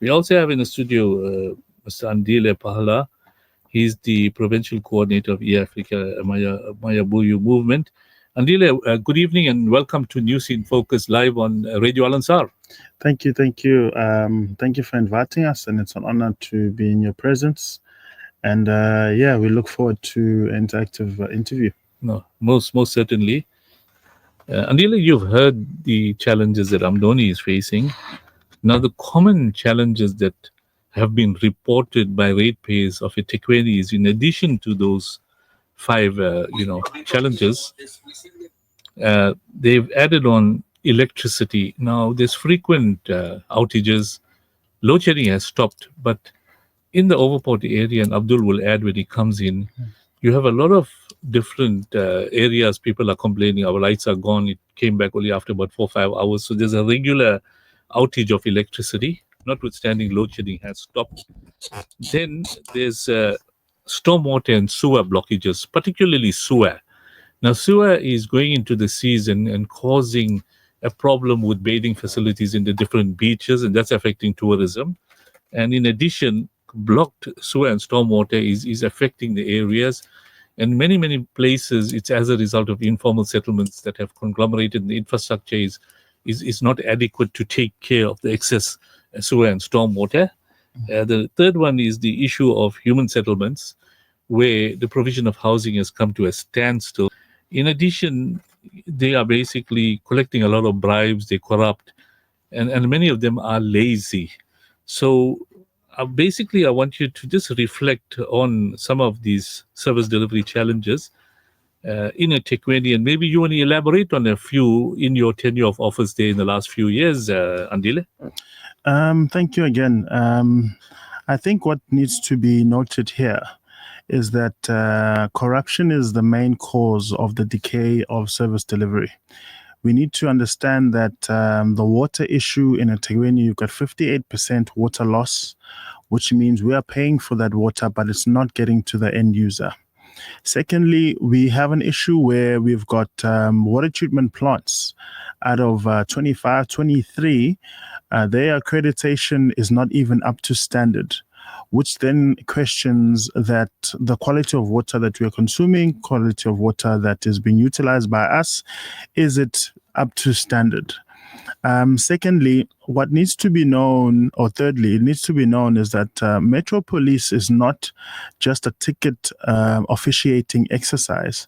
We also have in the studio Mr. Andile Phahla. He's the provincial coordinator of iAfrika Mayibuye movement. Andile, good evening and welcome to News in Focus live on Radio Al Ansar. Thank you, thank you. Thank you for inviting us, and it's an honor to be in your presence. And we look forward to an interactive interview. No, most certainly. Andile, you've heard the challenges that Amdoni is facing. Now, the common challenges that have been reported by ratepayers of eThekwini is, in addition to those five, challenges, they've added on electricity. Now, there's frequent outages. Load shedding has stopped, but in the Overport area, and Abdul will add when he comes in, you have a lot of different areas. People are complaining, our lights are gone. It came back only after about 4 or 5 hours. So there's a regular outage of electricity, notwithstanding load shedding has stopped. Then there's stormwater and sewer blockages, particularly sewer. Now, sewer is going into the seas and causing a problem with bathing facilities in the different beaches, and that's affecting tourism. And in addition, blocked sewer and stormwater is affecting the areas. And many places, it's as a result of informal settlements that have conglomerated. The infrastructure is not adequate to take care of the excess sewer and stormwater. The third one is the issue of human settlements, where the provision of housing has come to a standstill. In addition, they are basically collecting a lot of bribes, they're corrupt, and many of them are lazy. So basically, I want you to just reflect on some of these service delivery challenges in eThekwini, and maybe you want to elaborate on a few in your tenure of office there in the last few years, Andile. Thank you again. I think what needs to be noted here is that corruption is the main cause of the decay of service delivery. We need to understand that the water issue in eThekwini, you've got 58% water loss, which means we are paying for that water, but it's not getting to the end user. Secondly, we have an issue where we've got water treatment plants. Out of 25, 23, their accreditation is not even up to standard, which then questions that the quality of water that we are consuming, quality of water that is being utilized by us, is it up to standard? Secondly, what needs to be known, or thirdly, it needs to be known is that Metro Police is not just a ticket officiating exercise,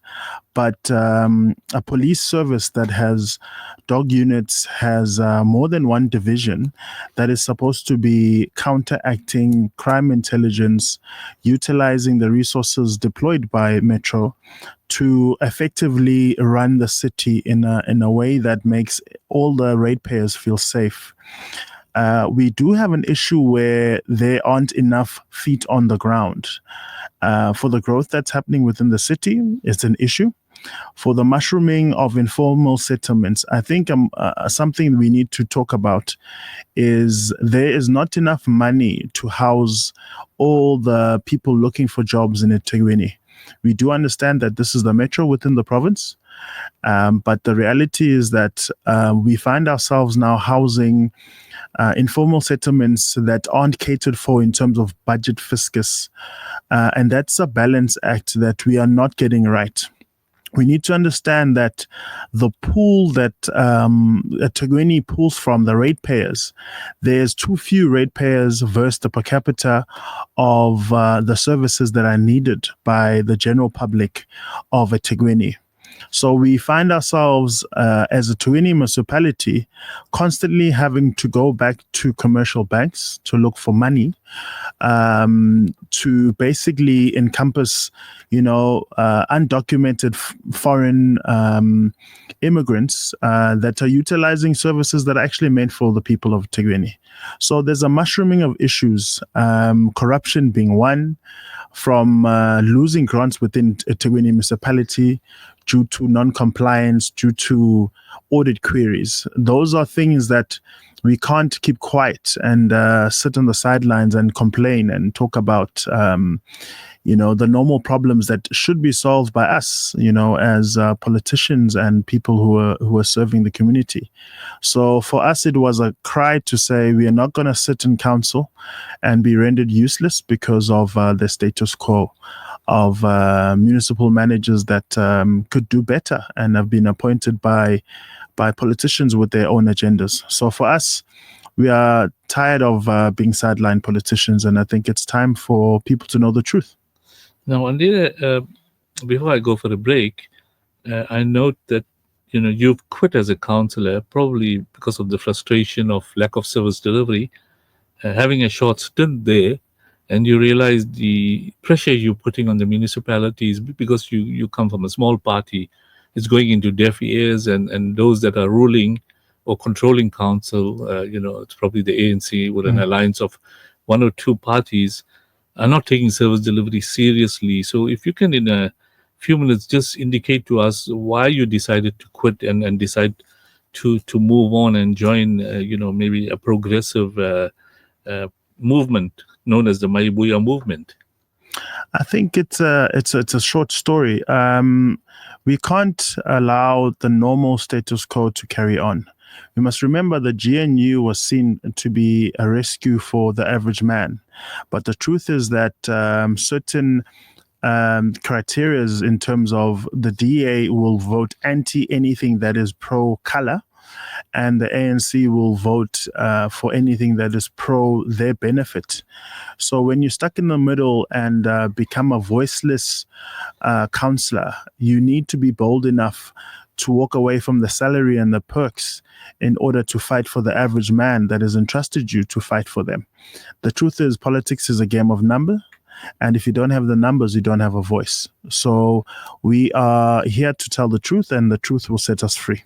but a police service that has dog units, has more than one division that is supposed to be counteracting crime intelligence, utilizing the resources deployed by Metro to effectively run the city in a way that makes all the ratepayers feel safe. We do have an issue where there aren't enough feet on the ground. For the growth that's happening within the city, it's an issue. For the mushrooming of informal settlements, I think something we need to talk about is there is not enough money to house all the people looking for jobs in eThekwini. We do understand that this is the metro within the province, but the reality is that we find ourselves now housing informal settlements that aren't catered for in terms of budget fiscus. And that's a balance act that we are not getting right. We need to understand that the pool that eThekwini pulls from, the ratepayers, there's too few ratepayers versus the per capita of the services that are needed by the general public of eThekwini. So we find ourselves as a eThekwini municipality constantly having to go back to commercial banks to look for money to basically encompass, undocumented foreign immigrants that are utilizing services that are actually meant for the people of eThekwini. So there's a mushrooming of issues, corruption being one, from losing grants within eThekwini municipality due to non-compliance, due to audit queries. Those are things that We can't keep quiet and sit on the sidelines and complain and talk about, the normal problems that should be solved by us, as politicians and people who are serving the community. So for us, it was a cry to say we are not going to sit in council and be rendered useless because of the status quo of municipal managers that could do better and have been appointed by politicians with their own agendas. So for us, we are tired of being sideline politicians, and I think it's time for people to know the truth. Now, Andile, before I go for a break, I note that you've quit as a councillor probably because of the frustration of lack of service delivery. Having a short stint there, and you realize the pressure you're putting on the municipalities because you come from a small party, it's going into deaf ears, and those that are ruling or controlling council, it's probably the ANC with an alliance of one or two parties, are not taking service delivery seriously. So if you can, in a few minutes, just indicate to us why you decided to quit and decide to move on and join, maybe a progressive movement known as the Mayibuye movement. I think it's a short story. We can't allow the normal status quo to carry on. We must remember the GNU was seen to be a rescue for the average man, but the truth is that certain criteria in terms of the DA will vote anti anything that is pro-color, and the ANC will vote for anything that is pro their benefit. So when you're stuck in the middle and become a voiceless counselor, you need to be bold enough to walk away from the salary and the perks in order to fight for the average man that has entrusted you to fight for them. The truth is, politics is a game of numbers. And if you don't have the numbers, you don't have a voice. So we are here to tell the truth, and the truth will set us free.